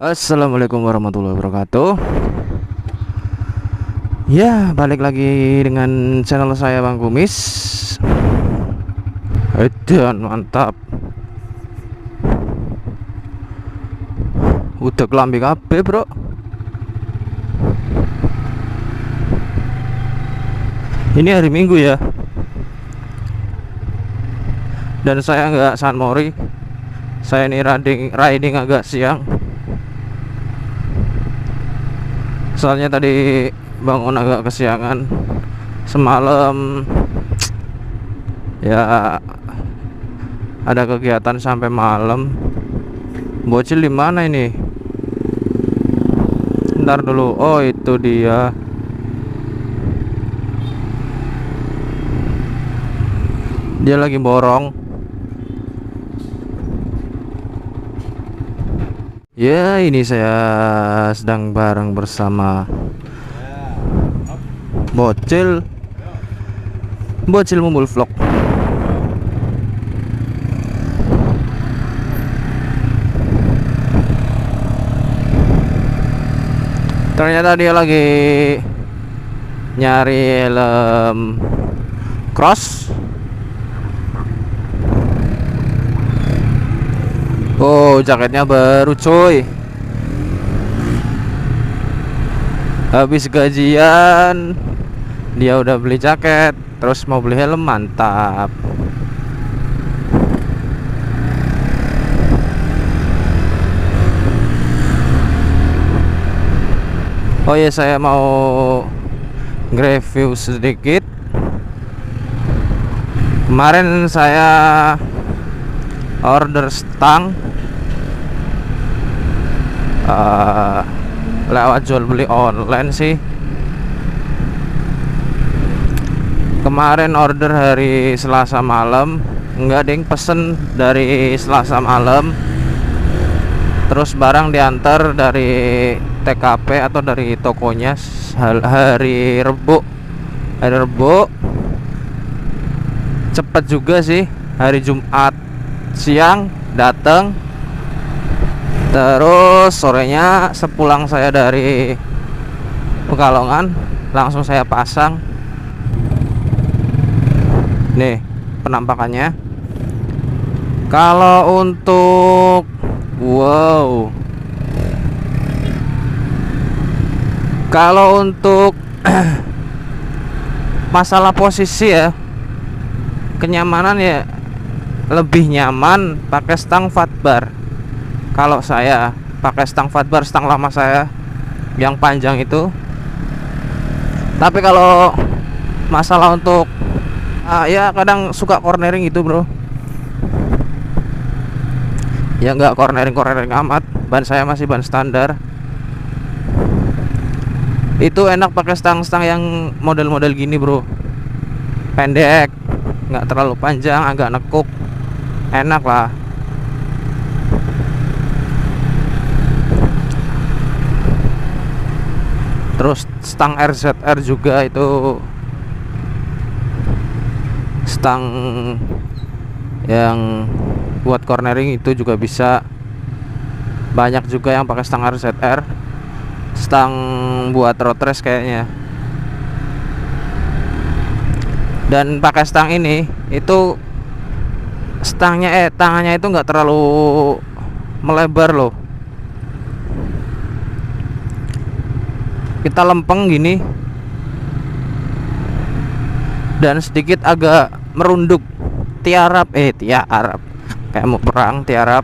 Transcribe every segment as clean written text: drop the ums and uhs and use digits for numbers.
Assalamualaikum warahmatullahi wabarakatuh. Ya, balik lagi dengan channel saya Bang Kumis. Edan mantap. Udah kelambi kabeh, Bro. Ini hari Minggu ya. Dan saya nggak San Mori. Saya ini riding agak siang. Soalnya tadi bangun agak kesiangan. Semalam ya ada kegiatan sampai malam. Bocil di mana ini? Ntar dulu. Oh, itu dia. Dia lagi borong. Ya, ini saya sedang bareng bersama Bocil Mumbul Vlog. Ternyata dia lagi nyari helm cross. Oh, jaketnya baru coy. Habis gajian dia udah beli jaket, terus mau beli helm, mantap. Oh ya, saya mau nge-review sedikit. Kemarin saya order stang lewat jual beli online sih. Kemarin order hari Selasa malam, enggak ding, pesen dari Selasa malam, terus barang diantar dari TKP atau dari tokonya hari Rebo. Cepet juga sih. Hari Jumat siang datang, terus sorenya sepulang saya dari Pekalongan langsung saya pasang. Nih penampakannya. Kalau untuk kalau untuk masalah posisi ya, kenyamanan ya, lebih nyaman pakai stang fatbar. Kalau saya pakai stang fatbar, stang lama saya yang panjang itu. Tapi kalau masalah untuk ya kadang suka cornering itu, bro. Ya nggak cornering amat. Ban saya masih ban standar. Itu enak pakai stang-stang yang model-model gini, bro. Pendek, nggak terlalu panjang, agak nekuk, enak lah. Terus stang RZR juga, itu stang yang buat cornering itu juga bisa. Banyak juga yang pakai stang RZR, stang buat road race kayaknya. Dan pakai stang ini itu stangnya tangannya itu nggak terlalu melebar loh. Kita lempeng gini dan sedikit agak merunduk, tiarap kayak mau perang, tiarap.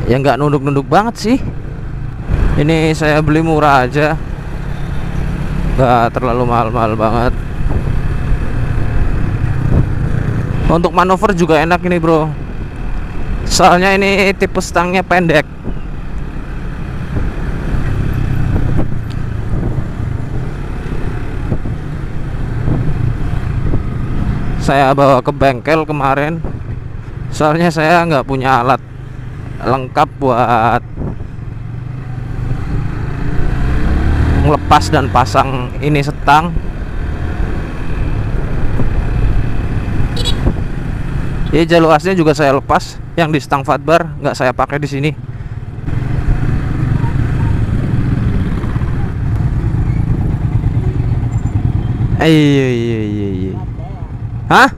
Ya nggak nunduk-nunduk banget sih. Ini saya beli murah aja, nggak terlalu mahal-mahal banget. Untuk manuver juga enak ini, bro. Soalnya ini tipe stangnya pendek. Saya bawa ke bengkel kemarin, soalnya saya nggak punya alat lengkap buat ngelepas dan pasang ini stang. Ya jalur asnya juga saya lepas, yang di stang fatbar nggak saya pakai di sini. Iya iya iya iya. Hah?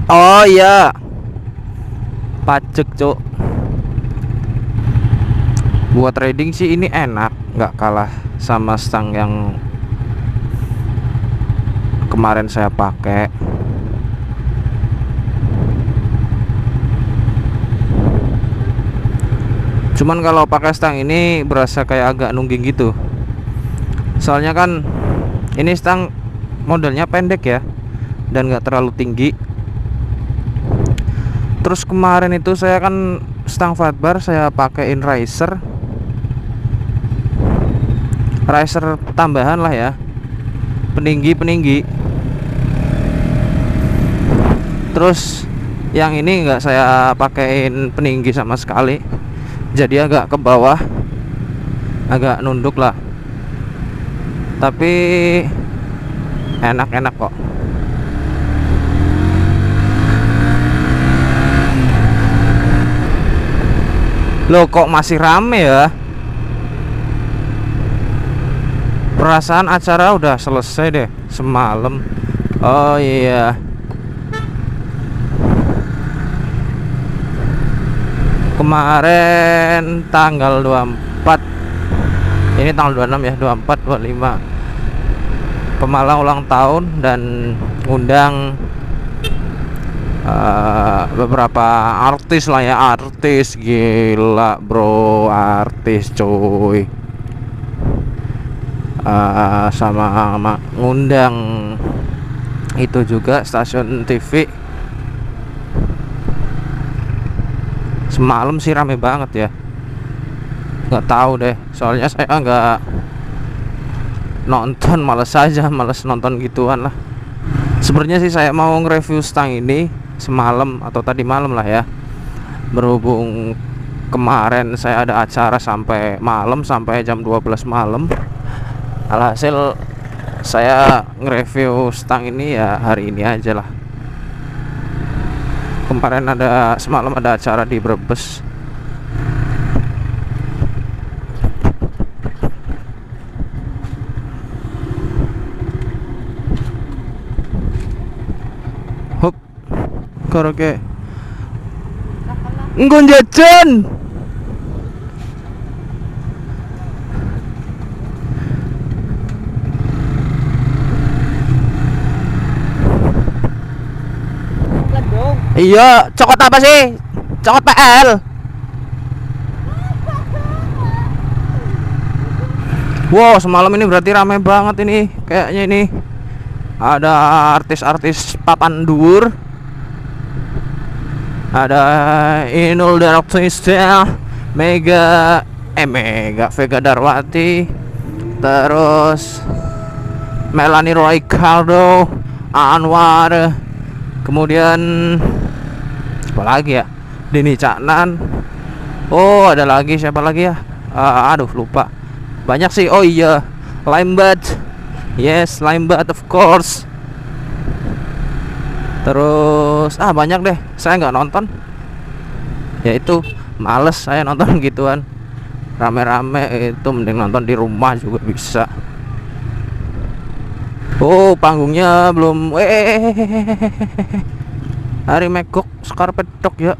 Oh iya. Pajak, Cuk. Buat trading sih ini enak, nggak kalah sama stang yang kemarin saya pakai. Cuman kalau pakai stang ini berasa kayak agak nungging gitu. Soalnya kan ini stang modelnya pendek ya, dan nggak terlalu tinggi. Terus kemarin itu saya kan stang fatbar saya pakein riser tambahan lah ya, peninggi. Terus yang ini nggak saya pakein peninggi sama sekali, jadi agak ke bawah, agak nunduk lah, tapi enak-enak kok. Loh kok masih rame ya? Perasaan acara udah selesai deh semalam. Oh iya. Kemarin tanggal 24. Ini tanggal 26 ya, 24, 25. Pemalang ulang tahun dan ngundang beberapa artis lah ya. Artis gila bro, artis cuy. Sama ngundang itu juga stasiun TV. Semalam sih rame banget ya. Nggak tahu deh, soalnya saya nggak nonton, males nonton gituan lah. Sebenarnya sih saya mau nge-review stang ini semalam atau tadi malam lah ya. Berhubung kemarin saya ada acara sampai malam, sampai jam 12 malam. Alhasil saya nge-review stang ini ya hari ini aja lah. Kemarin semalam ada acara di Brebes. Hop, karaoke. Nggon jajan. Iya, cokot apa sih? Cokot PL. Wow, semalam ini berarti ramai banget ini. Kayaknya ini ada artis-artis papan dur. Ada Inul Daratista, Mega Vega Darwati, terus Melanie Ricardo, Anwar, kemudian apa lagi ya, Denny Caknan. Oh ada lagi, siapa lagi ya, aduh lupa, banyak sih. Oh iya, Limbat, yes Limbat of course. Terus banyak deh, saya nggak nonton ya, itu males saya nonton gituan rame-rame. Itu mending nonton di rumah juga bisa. Oh panggungnya belum. Hari Megok Scarpet Dog ya.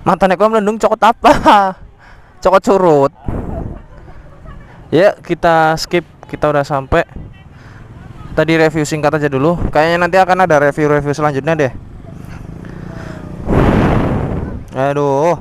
Mantan ekor melendung cokot apa? Cokot surut. Ya kita skip, kita udah sampai. Tadi review singkat aja dulu. Kayaknya nanti akan ada review selanjutnya deh. Aduh.